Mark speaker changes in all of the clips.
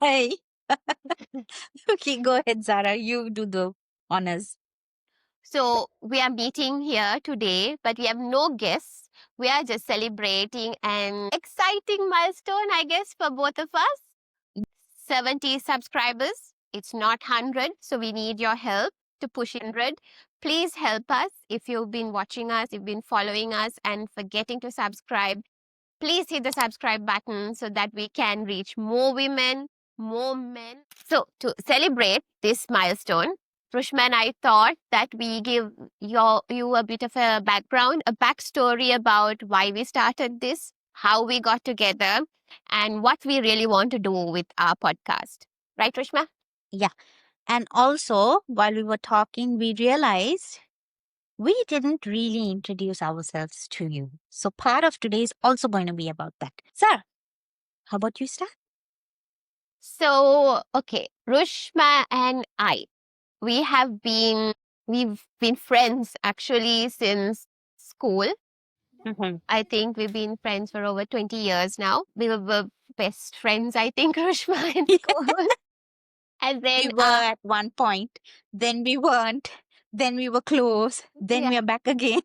Speaker 1: Hey. Okay, go ahead, Zara. You do the honors.
Speaker 2: So we are meeting here today, but we have no guests. We are just celebrating an exciting milestone, I guess, for both of us. 70 subscribers. It's not 100, so we need your help to push 100. Please help us if you've been watching us, you've been following us and forgetting to subscribe. Please hit the subscribe button so that we can reach more women, more men. So, to celebrate this milestone, Rushma and I thought that we give you a bit of a background, a backstory about why we started this, how we got together, and what we really want to do with our podcast. Right, Rushma?
Speaker 1: Yeah. And also, while we were talking, we realized we didn't really introduce ourselves to you. So part of today is also going to be about that. Zara, how about you start?
Speaker 2: So, okay, Rushma and I, we've been friends actually since school.
Speaker 1: Mhm.
Speaker 2: I think we've been friends for over 20 years now. We were best friends, I think, Rushma, in school. And then,
Speaker 1: We were at one point, then we weren't, then we were close, then
Speaker 2: yeah,
Speaker 1: we are back again.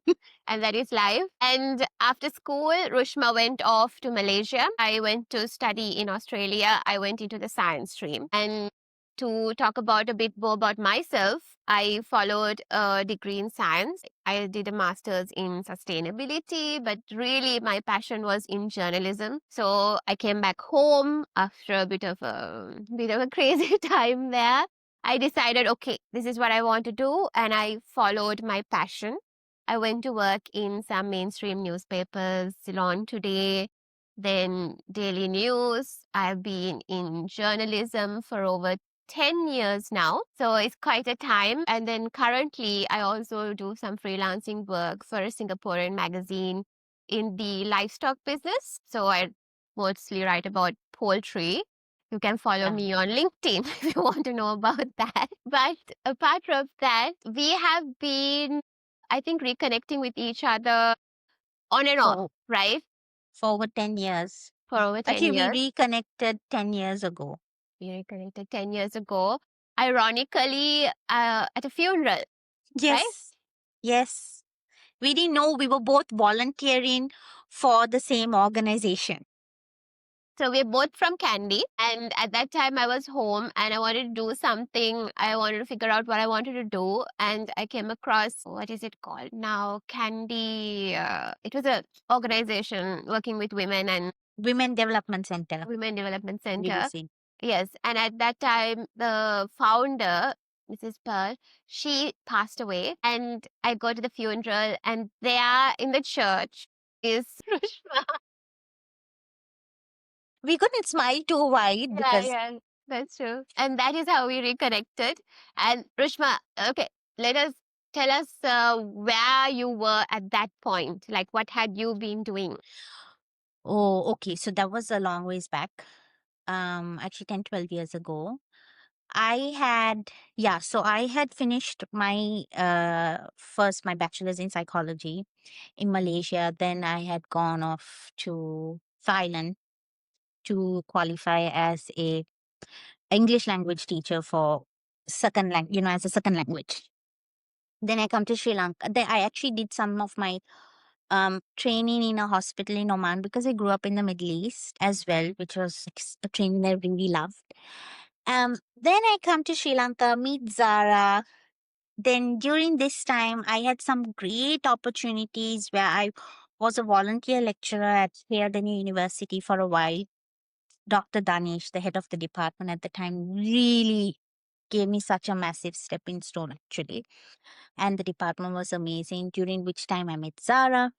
Speaker 2: and that is live. And after school, Rushma went off to Malaysia. I went to study in Australia. I went into the science stream. And to talk about a bit more about myself, I followed a degree in science. I did a master's in sustainability, but really my passion was in journalism. So I came back home after a bit of a crazy time there. I decided, okay, this is what I want to do, and I followed my passion. I went to work in some mainstream newspapers, Ceylon Today, then Daily News. I've been in journalism for over 10 years now. So it's quite a time. And then currently, I also do some freelancing work for a Singaporean magazine in the livestock business. So I mostly write about poultry. You can follow
Speaker 1: Yeah.
Speaker 2: me on LinkedIn if you want to know about that. But apart from that, we have been, I think, reconnecting with each other on and off,
Speaker 1: For,
Speaker 2: right?
Speaker 1: for over 10 years.
Speaker 2: For over 10
Speaker 1: Actually, we
Speaker 2: years.
Speaker 1: reconnected 10 years ago.
Speaker 2: We reconnected 10 years ago. Ironically, at a funeral, right?
Speaker 1: Yes. Yes. We didn't know we were both volunteering for the same organization.
Speaker 2: So we're both from Kandy. And at that time, I was home and I wanted to do something. I wanted to figure out what I wanted to do. And I came across, what is it called now? Kandy. It was a organization working with women and
Speaker 1: Women Development Center,
Speaker 2: Women Development Center.
Speaker 1: WDC.
Speaker 2: Yes. And at that time, the founder, Mrs. Pearl, she passed away. And I go to the funeral, and there in the church is Rushma.
Speaker 1: We couldn't smile too wide
Speaker 2: Yeah,
Speaker 1: because
Speaker 2: yeah, that's true. And that is how we reconnected. And Rushma, okay, let us tell us where you were at that point. Like, what had you been doing?
Speaker 1: oh, okay. So that was a long ways back. Actually 10, 12 years ago. So I had finished my first my bachelor's in psychology in Malaysia. Then I had gone off to Thailand to qualify as a English language teacher for as a second language. Then I come to Sri Lanka. Then I actually did some of my training in a hospital in Oman because I grew up in the Middle East as well, which was a training I really loved. Then I come to Sri Lanka, meet Zara. Then during this time, I had some great opportunities where I was a volunteer lecturer at Peardeni University for a while. Dr. Danish, the head of the department at the time, really gave me such a massive stepping stone actually. And the department was amazing, during which time I met Zara.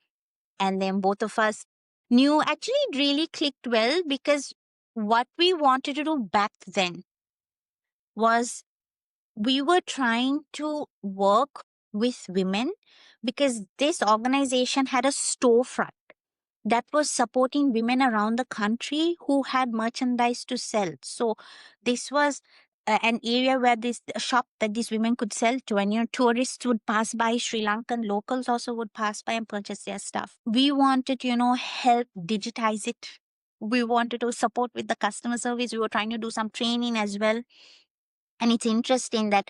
Speaker 1: And then both of us knew, actually it really clicked well because what we wanted to do back then was we were trying to work with women because this organization had a storefront that was supporting women around the country who had merchandise to sell. So this was an area where this a shop that these women could sell to, and tourists would pass by, Sri Lankan locals also would pass by and purchase their stuff. We wanted, help digitize it. We wanted to support with the customer service. We were trying to do some training as well. And it's interesting that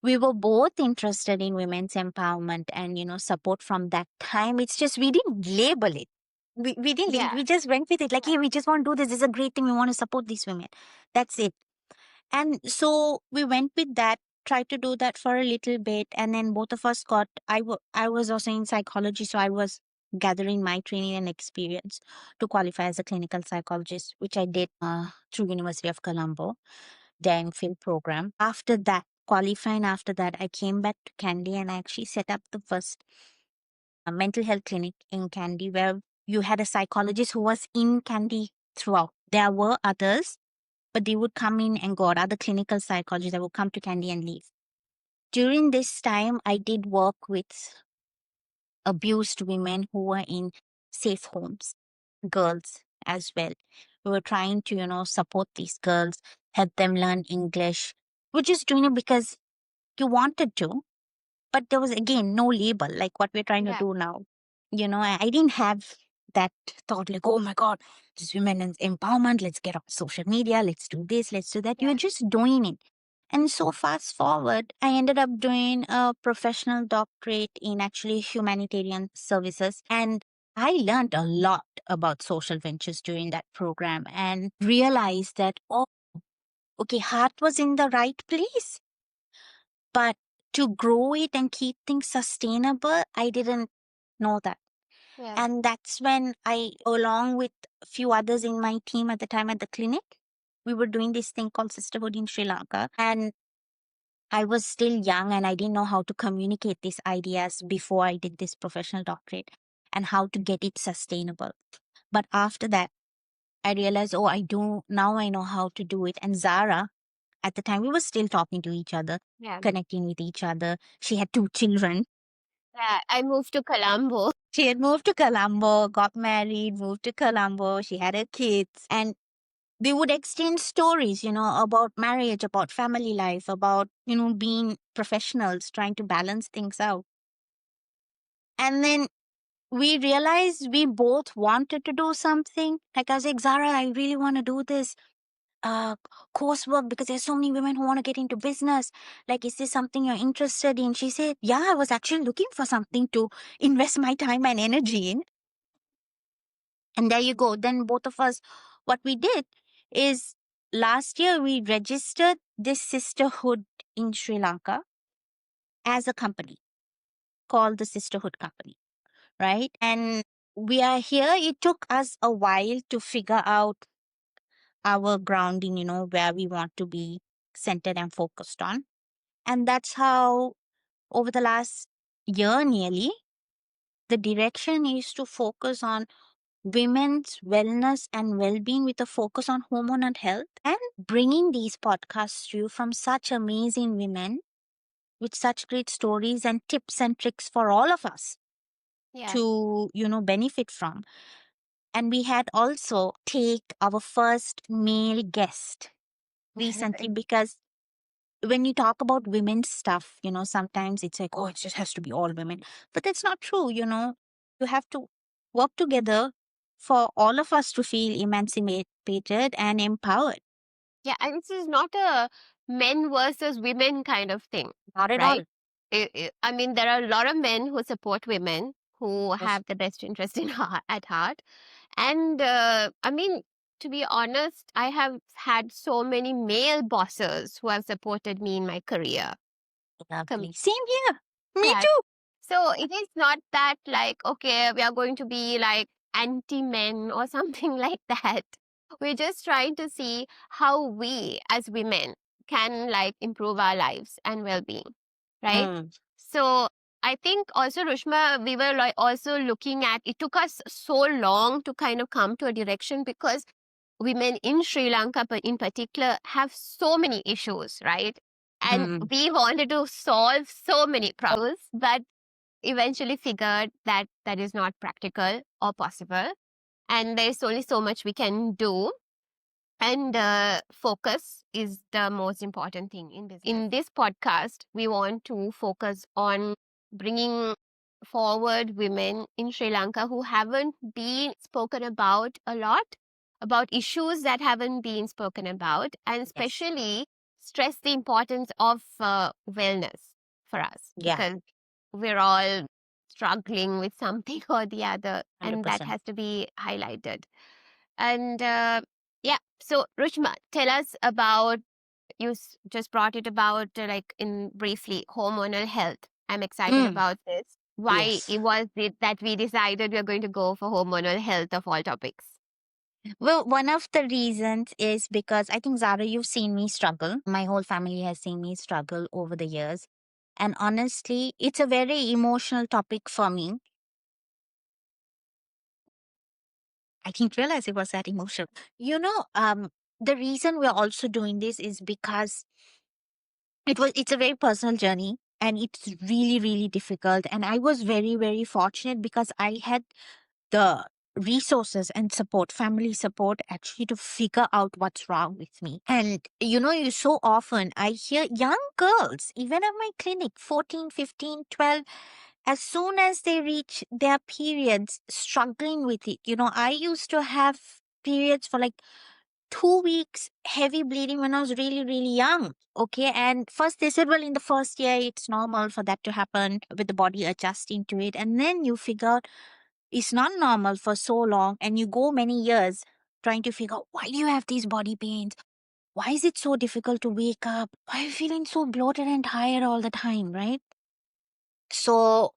Speaker 1: we were both interested in women's empowerment and, support from that time. It's just we didn't label it. We didn't label,
Speaker 2: Yeah.
Speaker 1: we just went with it like, hey, we just want to do this. This is a great thing. We want to support these women. That's it. And so we went with that, tried to do that for a little bit. And then both of us I was also in psychology. So I was gathering my training and experience to qualify as a clinical psychologist, which I did through University of Colombo, Dang Field program. After that, qualifying after that, I came back to Kandy and I actually set up the first mental health clinic in Kandy where you had a psychologist who was in Kandy throughout. There were others, but they would come in and go out, other clinical psychologists that would come to Kandy and leave. During this time, I did work with abused women who were in safe homes, girls as well. We were trying to, support these girls, help them learn English. We're just doing it because you wanted to, but there was again no label like what we're trying to
Speaker 2: Yeah.
Speaker 1: do now. I didn't have that thought like, oh my God, this women and empowerment, let's get on social media, let's do this, let's do that.
Speaker 2: Yeah.
Speaker 1: You're just doing it. And so fast forward, I ended up doing a professional doctorate in actually humanitarian services. And I learned a lot about social ventures during that program and realized that, oh, okay, heart was in the right place. But to grow it and keep things sustainable, I didn't know that.
Speaker 2: Yeah.
Speaker 1: And that's when I, along with a few others in my team at the time at the clinic, we were doing this thing called Sisterhood in Sri Lanka. And I was still young and I didn't know how to communicate these ideas before I did this professional doctorate and how to get it sustainable. But after that, I realized, oh, I do, now I know how to do it. And Zara, at the time, we were still talking to each other,
Speaker 2: Yeah.
Speaker 1: connecting with each other. She had 2 children.
Speaker 2: Yeah. I moved to Colombo.
Speaker 1: She had moved to Colombo, got married, moved to Colombo. She had her kids. And they would exchange stories, about marriage, about family life, about, being professionals, trying to balance things out. And then we realized we both wanted to do something. Like I was like, Zara, I really want to do this coursework because there's so many women who want to get into business. Like, is this something you're interested in? She said, yeah, I was actually looking for something to invest my time and energy in. And there you go. Then both of us, what we did is last year we registered this sisterhood in Sri Lanka as a company called the Sisterhood Company, right? And we are here. It took us a while to figure out our grounding, where we want to be centered and focused on. And that's how, over the last year nearly, the direction is to focus on women's wellness and well being with a focus on hormonal health and bringing these podcasts to you from such amazing women with such great stories and tips and tricks for all of us
Speaker 2: Yeah.
Speaker 1: to, benefit from. And we had also take our first male guest recently because when you talk about women's stuff, sometimes it's like, oh, it just has to be all women. But that's not true, You have to work together for all of us to feel emancipated and empowered.
Speaker 2: Yeah. And this is not a men versus women kind of thing,
Speaker 1: Not at all.
Speaker 2: right? I mean, there are a lot of men who support women who
Speaker 1: Yes.
Speaker 2: have the best interest in at heart. And I mean, to be honest, I have had so many male bosses who have supported me in my career.
Speaker 1: Lovely. Same here. Me
Speaker 2: Yeah.
Speaker 1: too.
Speaker 2: So it is not that like, okay, we are going to be like anti men or something like that. We're just trying to see how we as women can like improve our lives and well being, right?
Speaker 1: Mm.
Speaker 2: So I think also, Rushma, we were like also looking at it took us so long to kind of come to a direction because women in Sri Lanka, but in particular, have so many issues, right? And
Speaker 1: Mm.
Speaker 2: we wanted to solve so many problems, but eventually figured that that is not practical or possible. And there's only so much we can do. And focus is the most important thing in business. In this podcast, we want to focus on bringing forward women in Sri Lanka who haven't been spoken about a lot about issues that haven't been spoken about, and
Speaker 1: Yes.
Speaker 2: especially stress the importance of wellness for us,
Speaker 1: Yeah.
Speaker 2: because we're all struggling with something or the other, and that
Speaker 1: 100%.
Speaker 2: has to be highlighted. And yeah, so Rushma, tell us about, just brought it about, like, in briefly, hormonal health. I'm excited
Speaker 1: Mm,
Speaker 2: about this. Why
Speaker 1: yes.
Speaker 2: it was it that we decided we are going to go for hormonal health of all topics?
Speaker 1: Well, one of the reasons is because I think, Zara, you've seen me struggle. My whole family has seen me struggle over the years. And honestly, it's a very emotional topic for me. I didn't realize it was that emotional. The reason we're also doing this is because it's a very personal journey and it's really, really difficult. And I was very, very fortunate because I had the resources and support, family support, actually to figure out what's wrong with me. And you so often I hear young girls, even at my clinic, 14, 15, 12, as soon as they reach their periods, struggling with it. I used to have periods for like 2 weeks, heavy bleeding when I was really, really young. Okay. And first they said, well, in the first year, it's normal for that to happen with the body adjusting to it. And then you figure out it's not normal for so long. And you go many years trying to figure out, why do you have these body pains? Why is it so difficult to wake up? Why are you feeling so bloated and tired all the time? Right. So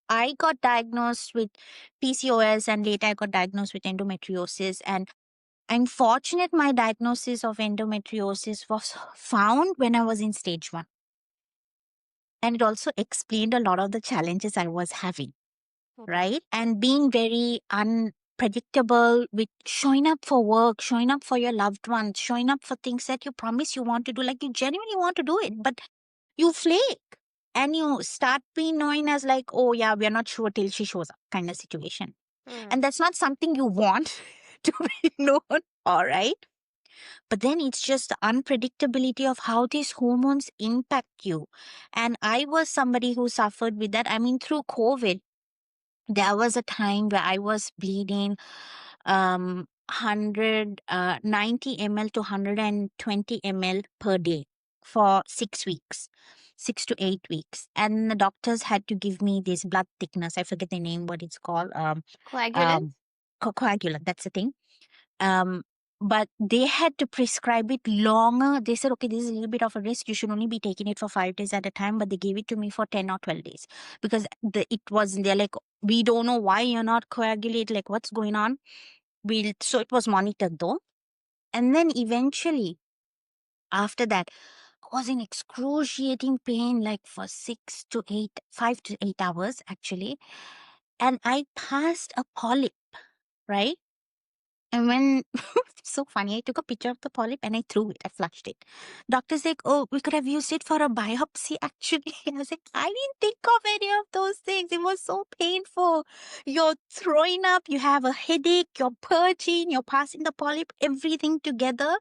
Speaker 1: I got diagnosed with PCOS and later I got diagnosed with endometriosis. And I'm fortunate my diagnosis of endometriosis was found when I was in stage 1. And it also explained a lot of the challenges I was having,
Speaker 2: Mhm.
Speaker 1: right? And being very unpredictable with showing up for work, showing up for your loved ones, showing up for things that you promise you want to do, like you genuinely want to do it, but you flake. And you start being known as like, oh yeah, we're not sure till she shows up kind of situation.
Speaker 2: Mm.
Speaker 1: And that's not something you want to be known, all right? But then it's just the unpredictability of how these hormones impact you. And I was somebody who suffered with that. I mean, through COVID, there was a time where I was bleeding 90 ml to 120 ml per day for 6 weeks, 6 to 8 weeks. And the doctors had to give me this blood thickness. I forget the name, what it's called. Um,
Speaker 2: Coagulants?
Speaker 1: Coagulant, that's the thing. um, but they had to prescribe it longer. They said, okay, this is a little bit of a risk. You should only be taking it for 5 days at a time. But they gave it to me for 10 or 12 days because they're like, we don't know why you're not coagulated. Like, what's going on? So it was monitored though. And then eventually, after that, I was in excruciating pain, like for 5 to 8 hours actually. And I passed a polyp, right? And when so funny, I took a picture of the polyp and I threw it. I flushed it. Doctor's like, oh, we could have used it for a biopsy actually. I was like, I didn't think of any of those things. It was so painful. You're throwing up, you have a headache, you're purging, you're passing the polyp, everything together.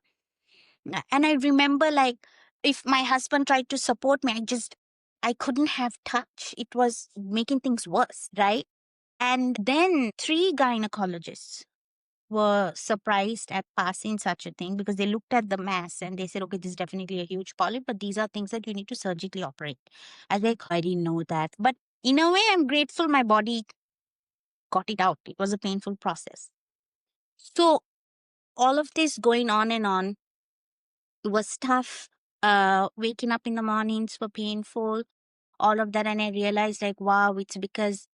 Speaker 1: And I remember, like, if my husband tried to support me, I couldn't have touch. It was making things worse, right? And then 3 gynecologists were surprised at passing such a thing because they looked at the mass and they said, okay, this is definitely a huge polyp, but these are things that you need to surgically operate. I was like, I didn't know that. But in a way, I'm grateful my body got it out. It was a painful process. So all of this going on and on, it was tough. Waking up in the mornings were painful, all of that. And I realized, like, wow, it's because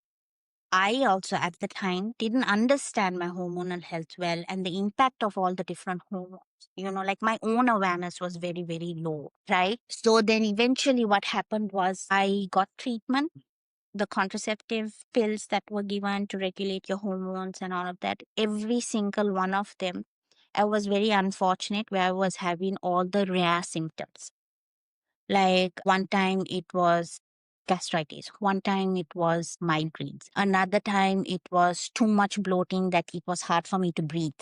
Speaker 1: I also at the time didn't understand my hormonal health well and the impact of all the different hormones. Like my own awareness was very, very low, right? So then eventually what happened was I got treatment, the contraceptive pills that were given to regulate your hormones and all of that. Every single one of them, I was very unfortunate where I was having all the rare symptoms. Like one time it was gastritis, one time it was migraines, another time it was too much bloating that it was hard for me to breathe.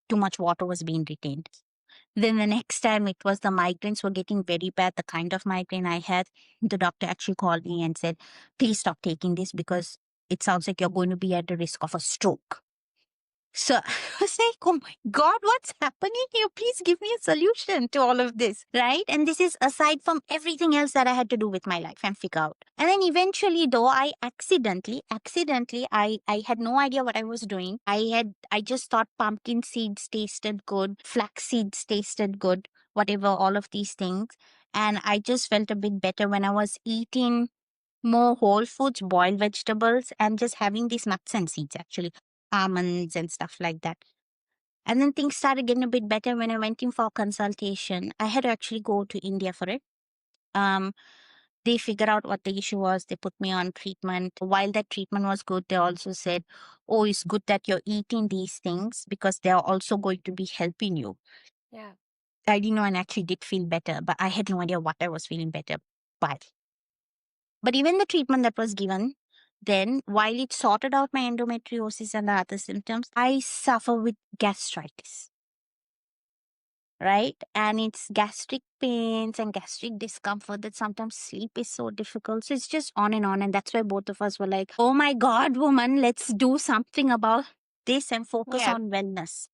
Speaker 1: Too much water was being retained. Then the next time it was the migraines were getting very bad, the kind of migraine I had. The doctor actually called me and said, please stop taking this because it sounds like you're going to be at the risk of a stroke. So I was like, oh my God, what's happening here? Please give me a solution to all of this. Right. And this is aside from everything else that I had to do with my life and figure out. And then eventually, though, I accidentally, I had no idea what I was doing. I just thought pumpkin seeds tasted good, flax seeds tasted good, whatever, all of these things. And I just felt a bit better when I was eating more whole foods, boiled vegetables, and just having these nuts and seeds, actually, almonds and stuff like that. And then things started getting a bit better when I went in for consultation. I had to actually go to India for it. Um, they figured out what the issue was. They put me on treatment. While that treatment was good, they also said, "Oh, it's good that you're eating these things because they are also going to be helping you."
Speaker 2: Yeah.
Speaker 1: I didn't know and actually did feel better, but I had no idea what I was feeling better by. But even the treatment that was given, then while it sorted out my endometriosis and the other symptoms, I suffer with gastritis, right? And it's gastric pains and gastric discomfort that sometimes sleep is so difficult. So it's just on and on. And that's why both of us were like, oh my God, woman, let's do something about this and focus
Speaker 2: Yeah.
Speaker 1: on wellness.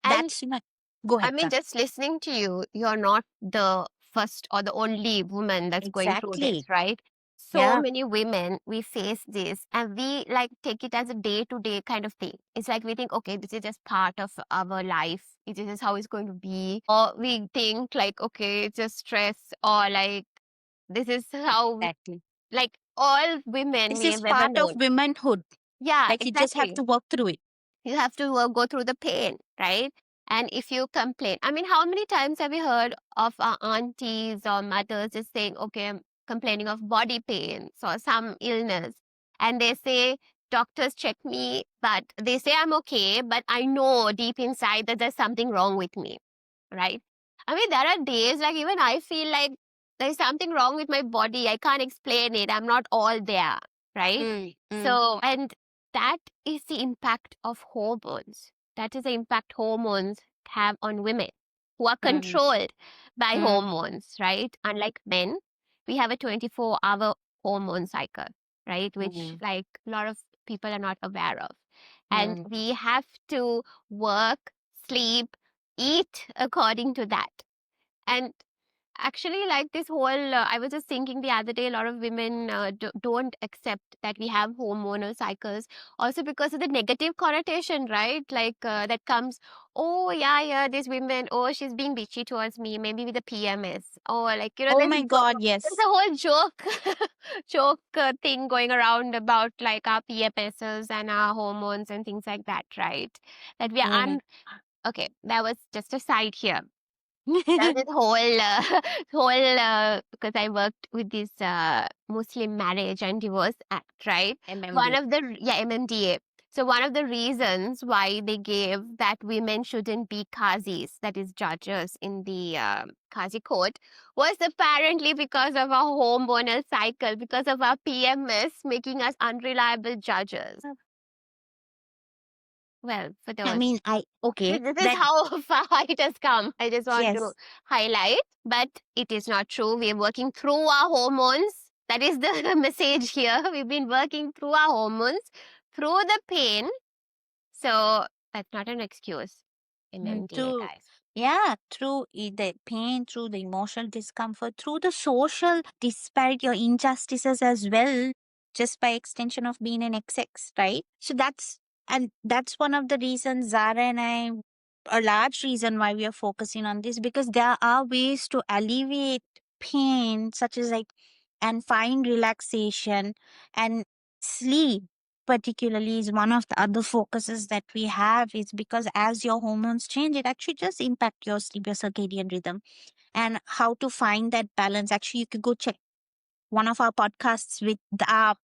Speaker 2: And
Speaker 1: That's my. Go
Speaker 2: I
Speaker 1: ahead,
Speaker 2: mean,
Speaker 1: Sam.
Speaker 2: just listening to you, you're not the first or the only woman that's going through this,
Speaker 1: Exactly.
Speaker 2: right? So
Speaker 1: Yeah.
Speaker 2: many women, we face this and we like take it as a day to day kind of thing. It's like we think, okay, this is just part of our life. It is just how it's going to be. Or we think like, okay, it's just stress or like this is how,
Speaker 1: Exactly.
Speaker 2: like all women
Speaker 1: This
Speaker 2: we
Speaker 1: is
Speaker 2: have ever
Speaker 1: part of
Speaker 2: known.
Speaker 1: womanhood.
Speaker 2: Yeah,
Speaker 1: Like you just have
Speaker 2: exactly.
Speaker 1: to work through it.
Speaker 2: You have to go through the pain, right? And if you complain, I mean, how many times have you heard of our aunties or mothers just saying, okay, I'm complaining of body pains or some illness, and they say, doctors check me, but they say I'm okay, but I know deep inside that there's something wrong with me, right? I mean, there are days like even I feel like there's something wrong with my body. I can't explain it. I'm not all there, right?
Speaker 1: Mm, mm,
Speaker 2: So, and that is the impact of hormones. That is the impact hormones have on women who are
Speaker 1: mm,
Speaker 2: controlled by
Speaker 1: mm,
Speaker 2: hormones, right? Unlike men, we have a 24-hour hormone cycle, right? Which
Speaker 1: mm,
Speaker 2: like a lot of people are not aware of. And
Speaker 1: mm.
Speaker 2: we have to work, sleep, eat according to that. And actually, like this whole, I was just thinking the other day, a lot of women don't accept that we have hormonal cycles, also because of the negative connotation, right? Like that comes, oh, yeah, yeah, this women, oh, she's being bitchy towards me, maybe with the PMS. Or like,
Speaker 1: Oh
Speaker 2: there's
Speaker 1: my God,
Speaker 2: there's
Speaker 1: yes.
Speaker 2: a whole joke thing going around about like our PMSs and our hormones and things like that, right? That we are
Speaker 1: Mm.
Speaker 2: okay, that was just a side here. There was this whole whole because I worked with this Muslim Marriage and Divorce Act, right? One
Speaker 1: MMD.
Speaker 2: of the yeah, MMDA. So one of the reasons why they gave that women shouldn't be qazis, that is judges in the qazi court, was apparently because of our hormonal cycle, because of our PMS making us unreliable judges. Well, for
Speaker 1: I
Speaker 2: those
Speaker 1: mean, okay,
Speaker 2: this is
Speaker 1: that,
Speaker 2: how far it has come. I just want to
Speaker 1: yes.
Speaker 2: highlight, but it is not true. We are working through our hormones. That is the message here. We've been working through our hormones, through the pain. So that's not an excuse. MMDA,
Speaker 1: To,
Speaker 2: guys.
Speaker 1: yeah, through the pain, through the emotional discomfort, through the social disparity or injustices as well, just by extension of being an XX, right? So that's one of the reasons Zara and I, a large reason why we are focusing on this, because there are ways to alleviate pain, such as like, and find relaxation and sleep particularly is one of the other focuses that we have, is because as your hormones change, it actually just impact your sleep, your circadian rhythm, and how to find that balance. Actually, you could go check one of our podcasts with our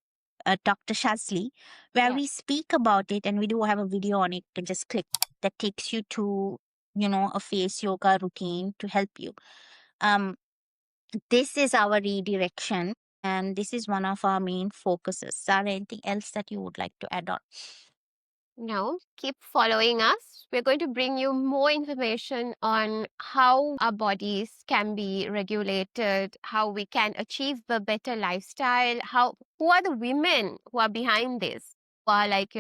Speaker 1: Dr. Shazli, where
Speaker 2: Yeah.
Speaker 1: we speak about it, and we do have a video on it. To just click that takes you to, a face yoga routine to help you. Um, this is our redirection, and this is one of our main focuses. Sarah, anything else that you would like to add on?
Speaker 2: No, keep following us. We're going to bring you more information on how our bodies can be regulated, how we can achieve a better lifestyle, how who are the women who are behind this, who are like,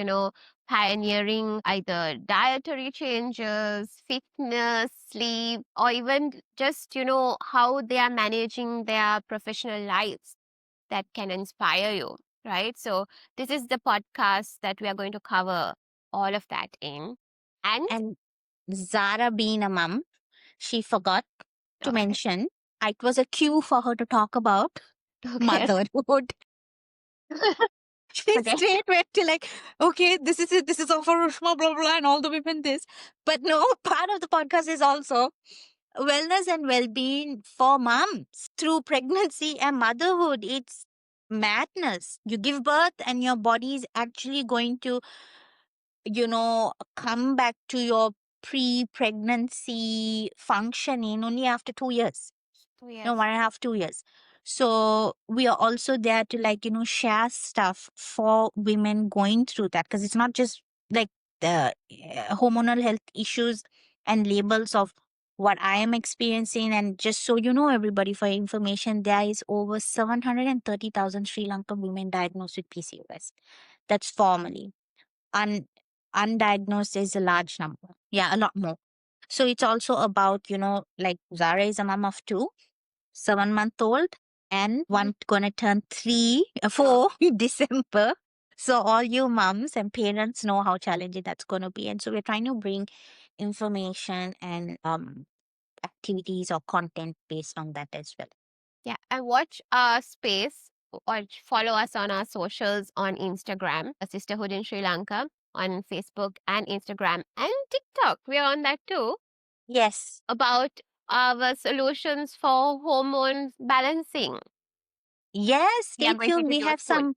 Speaker 2: pioneering either dietary changes, fitness, sleep, or even just, how they are managing their professional lives that can inspire you, right? So, this is the podcast that we are going to cover all of that in. And,
Speaker 1: And Zara being a mum, she forgot to
Speaker 2: okay,
Speaker 1: mention it was a cue for her to talk about
Speaker 2: okay,
Speaker 1: motherhood. She
Speaker 2: okay,
Speaker 1: straight went to like, okay, this is it, this is all for Rushma, blah blah, and all the women this. But no, part of the podcast is also wellness and well-being for moms through pregnancy and motherhood. It's madness. You give birth and your body is actually going to, come back to your pre-pregnancy functioning only after 2 years. No,
Speaker 2: yes,
Speaker 1: 1.5, 2 years. So we are also there to like, share stuff for women going through that, because it's not just like the hormonal health issues and labels of what I am experiencing. And just so you know, everybody, for information, there is over 730,000 Sri Lankan women diagnosed with PCOS. That's formally. Un- Undiagnosed is a large number. Yeah, a lot more. So it's also about, like Zara is a mom of two, 7 month old, and
Speaker 2: mhm,
Speaker 1: one gonna turn
Speaker 2: wow,
Speaker 1: 4 in December. So all you moms and parents know how challenging that's gonna be. And so we're trying to bring information and activities or content based on that as well.
Speaker 2: yeah, and watch our space or follow us on our socials on Instagram, a Sisterhood in Sri Lanka, on Facebook and Instagram and TikTok. We are on that too,
Speaker 1: Yes.
Speaker 2: about our solutions for hormone balancing.
Speaker 1: Yes,
Speaker 2: We are
Speaker 1: stay
Speaker 2: going to
Speaker 1: tuned. We
Speaker 2: introduce
Speaker 1: have
Speaker 2: soon.
Speaker 1: some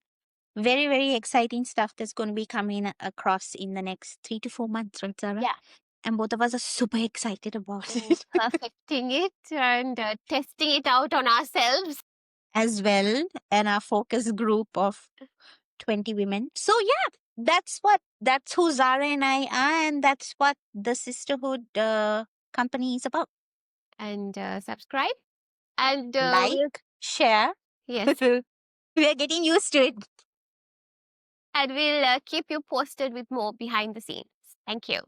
Speaker 1: very, very exciting stuff that's going to be coming across in the next 3 to 4 months, right, Zara?
Speaker 2: Yeah,
Speaker 1: And both of us are super excited about
Speaker 2: and
Speaker 1: it
Speaker 2: perfecting it and testing it out on ourselves.
Speaker 1: as well. And our focus group of 20 women. So, yeah, that's who Zara and I are. And that's what the Sisterhood company is about.
Speaker 2: And subscribe. And we'll,
Speaker 1: Like, share.
Speaker 2: yes,
Speaker 1: We are getting used to it.
Speaker 2: and we'll keep you posted with more behind the scenes. Thank you.